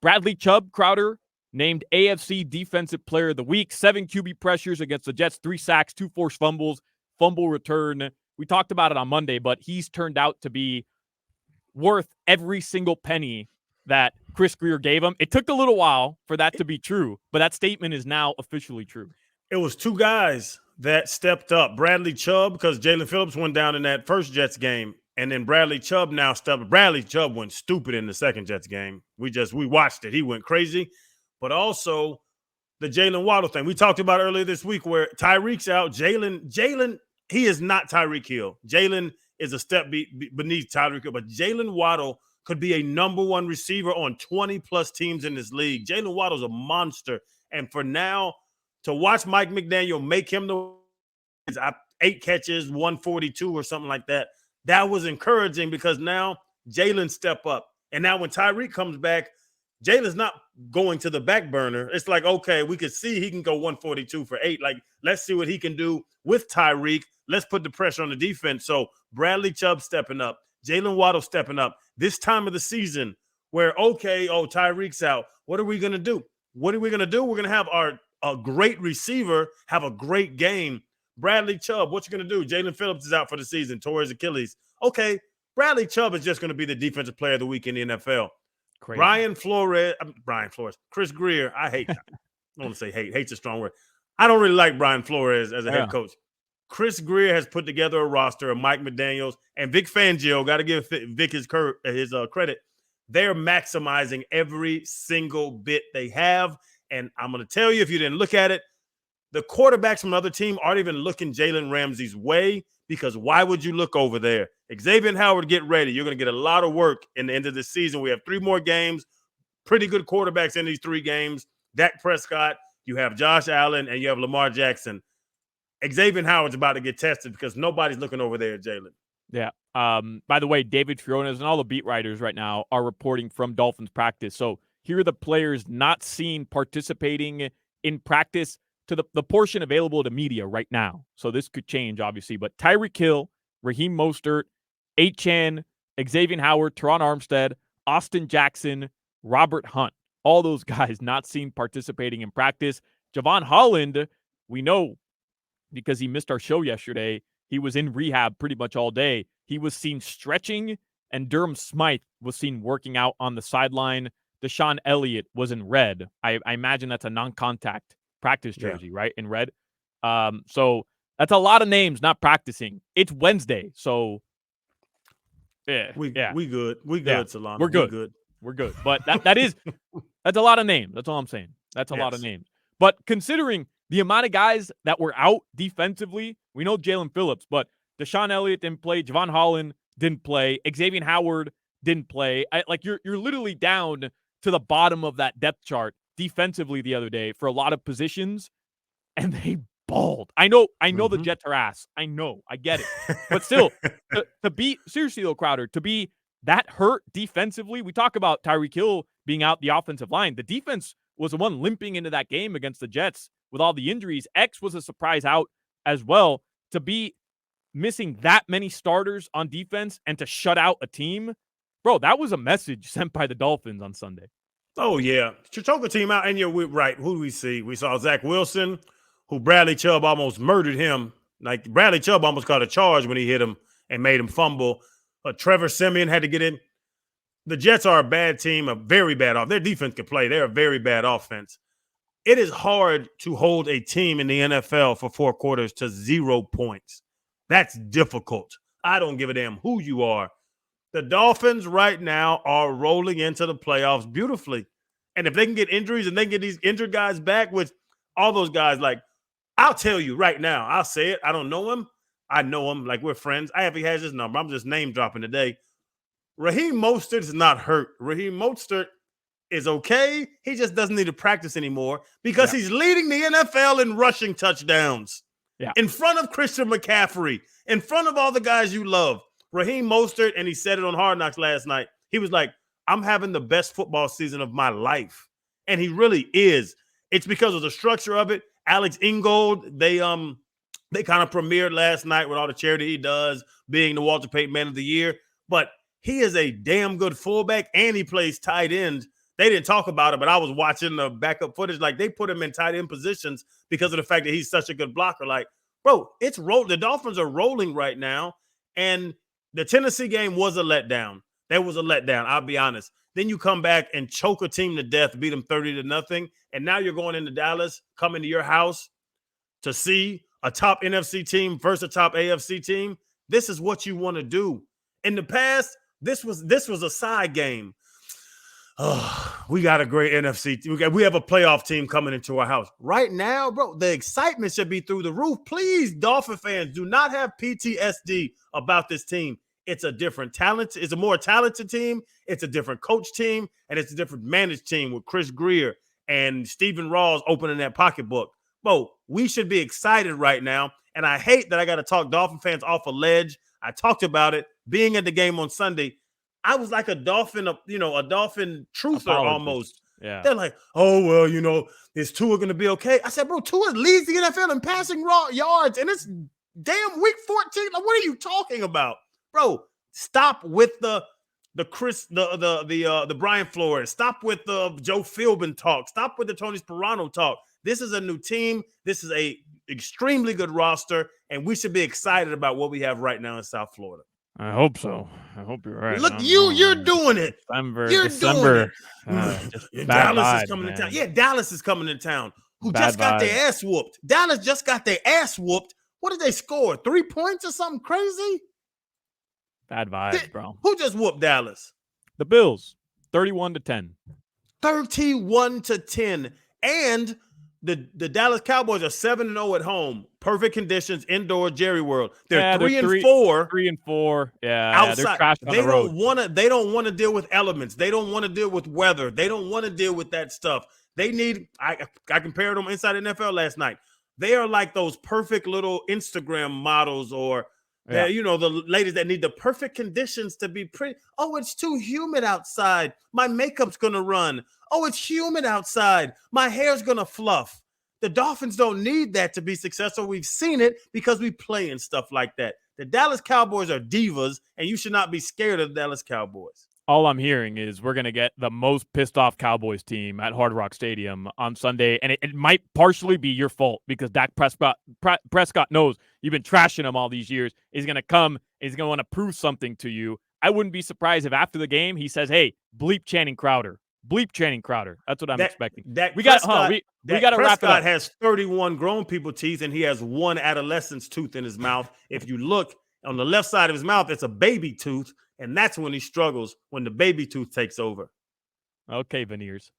Bradley Chubb, Crowder, named AFC Defensive Player of the Week. 7 QB pressures against the Jets, 3 sacks, 2 forced fumbles, fumble return. We talked about it on Monday, but he's turned out to be worth every single penny that Chris Grier gave him. It took a little while for that to be true, but that statement is now officially true. It was two guys that stepped up. Bradley Chubb, because Jalen Phillips went down in that first Jets game, and then Bradley Chubb now stepped up. Bradley Chubb went stupid in the second Jets game. We watched it. He went crazy. But also the Jalen Waddle thing. We talked about earlier this week where Tyreek's out. Jalen, he is not Tyreek Hill. Jalen is a step beneath Tyreek Hill, but Jalen Waddle could be a number one receiver on 20-plus teams in this league. Jalen Waddle's a monster. And for now, to watch Mike McDaniel make him the 8 catches, 142 or something like that, that was encouraging because now Jalen step up. And now when Tyreek comes back, Jalen's not going to the back burner. It's like, okay, we could see he can go 142 for 8. Like, let's see what he can do with Tyreek. Let's put the pressure on the defense. So Bradley Chubb stepping up, Jalen Waddle stepping up. This time of the season where, Tyreek's out. What are we going to do? We're going to have a great receiver have a great game. Bradley Chubb, what you going to do? Jalen Phillips is out for the season, tore his Achilles. Okay, Bradley Chubb is just going to be the defensive player of the week in the NFL. Crazy. Brian Flores, Chris Grier, I hate that. I don't want to say hate. Hate's a strong word. I don't really like Brian Flores as a head coach. Chris Grier has put together a roster of Mike McDaniels and Vic Fangio. Got to give Vic his credit. They're maximizing every single bit they have. And I'm going to tell you, if you didn't look at it, the quarterbacks from another team aren't even looking Jalen Ramsey's way because why would you look over there? Xavier Howard, get ready. You're going to get a lot of work in the end of the season. We have 3 more games, pretty good quarterbacks in these 3 games. Dak Prescott, you have Josh Allen, and you have Lamar Jackson. Xavier Howard's about to get tested because nobody's looking over there at Jalen. Yeah. By the way, David Fionas and all the beat writers right now are reporting from Dolphins practice. So here are the players not seen participating in practice to the portion available to media right now. So this could change, obviously. But Tyreek Hill, Raheem Mostert, Achane, Xavier Howard, Teron Armstead, Austin Jackson, Robert Hunt. All those guys not seen participating in practice. Javon Holland, we know because he missed our show yesterday, he was in rehab pretty much all day. He was seen stretching, and Durham Smythe was seen working out on the sideline. Deshaun Elliott was in red. I imagine that's a non-contact practice jersey, right? In red. So that's a lot of names not practicing. It's Wednesday, so we good. We good, Solana. We're good. But that's a lot of names. That's all I'm saying. That's a lot of names. But considering the amount of guys that were out defensively, we know Jalen Phillips, but Deshaun Elliott didn't play. Javon Holland didn't play. Xavier Howard didn't play. You're literally down to the bottom of that depth chart defensively the other day for a lot of positions, and they balled. I know the Jets are ass. I know. I get it. But still, to be, seriously though, Crowder, to be that hurt defensively, we talk about Tyreek Hill being out the offensive line. The defense was the one limping into that game against the Jets with all the injuries. X was a surprise out as well. To be missing that many starters on defense and to shut out a team, bro, that was a message sent by the Dolphins on Sunday. Oh, yeah. To choke a team out, and we're right. Who do we see? We saw Zach Wilson, who Bradley Chubb almost murdered him. Like, Bradley Chubb almost got a charge when he hit him and made him fumble. Trevor Siemian had to get in. The Jets are a bad team, a very bad offense. Their defense can play. They're a very bad offense. It is hard to hold a team in the NFL for 4 quarters to 0 points. That's difficult. I don't give a damn who you are. The Dolphins right now are rolling into the playoffs beautifully. And if they can get injuries and they can get these injured guys back, with all those guys, like, I'll tell you right now, I'll say it. I don't know him. I know him. Like, we're friends. He has his number. I'm just name dropping today. Raheem Mostert is not hurt. Raheem Mostert is okay. He just doesn't need to practice anymore because he's leading the NFL in rushing touchdowns. Yeah. In front of Christian McCaffrey, in front of all the guys you love. Raheem Mostert, and he said it on Hard Knocks last night, he was like, I'm having the best football season of my life. And he really is. It's because of the structure of it. Alex Ingold, they kind of premiered last night with all the charity he does, being the Walter Payton Man of the Year. But he is a damn good fullback, and he plays tight end. They didn't talk about it, but I was watching the backup footage. Like, they put him in tight end positions because of the fact that he's such a good blocker. Like, bro, it's the Dolphins are rolling right now, and the Tennessee game was a letdown. That was a letdown, I'll be honest. Then you come back and choke a team to death, beat them 30-0, and now you're going into Dallas, coming to your house to see a top NFC team versus a top AFC team. This is what you want to do. In the past, this was a side game. Oh, we got a great NFC. We have a playoff team coming into our house. Right now, bro, the excitement should be through the roof. Please, Dolphin fans, do not have PTSD about this team. It's a different talent. It's a more talented team. It's a different coach team, and it's a different managed team with Chris Greer and Stephen Rawls opening that pocketbook. Bro, we should be excited right now, and I hate that I got to talk Dolphin fans off a ledge. I talked about it. Being at the game on Sunday, I was like a Dolphin truther almost. Yeah. They're like, oh, well, is Tua going to be okay? I said, bro, Tua leads the NFL in passing yards, and it's damn week 14. Like, what are you talking about? Bro, stop with the Brian Flores. Stop with the Joe Philbin talk. Stop with the Tony Sperano talk. This is a new team. This is a extremely good roster, and we should be excited about what we have right now in South Florida. I hope so. I hope you're right. Look, you're doing it. December. Dallas is coming to town. Yeah, Dallas is coming to town. Who Bad just got vibes. their ass whooped. Dallas just got their ass whooped. What did they score? 3 points or something crazy? Bad vibes, bro. Who just whooped Dallas? The Bills, 31-10. 31-10. And the Dallas Cowboys are 7-0 at home. Perfect conditions, indoor, Jerry World. They're 3-4. 3-4. Yeah, outside. they're crashing on the road. They don't want to deal with elements. They don't want to deal with weather. They don't want to deal with that stuff. They need. I compared them inside NFL last night. They are like those perfect little Instagram models, or the ladies that need the perfect conditions to be pretty. Oh, it's too humid outside. My makeup's gonna run. Oh, it's humid outside. My hair's gonna fluff. The Dolphins don't need that to be successful. We've seen it because we play in stuff like that. The Dallas Cowboys are divas, and you should not be scared of the Dallas Cowboys. All I'm hearing is we're going to get the most pissed off Cowboys team at Hard Rock Stadium on Sunday, and it might partially be your fault because Dak Prescott knows you've been trashing him all these years. He's going to come. He's going to want to prove something to you. I wouldn't be surprised if after the game he says, hey, bleep Channing Crowder. Bleep Channing Crowder. That's what I'm expecting. We got to wrap it up. Prescott has 31 grown people teeth, and he has one adolescent's tooth in his mouth. If you look on the left side of his mouth, it's a baby tooth, and that's when he struggles, when the baby tooth takes over. Okay, veneers.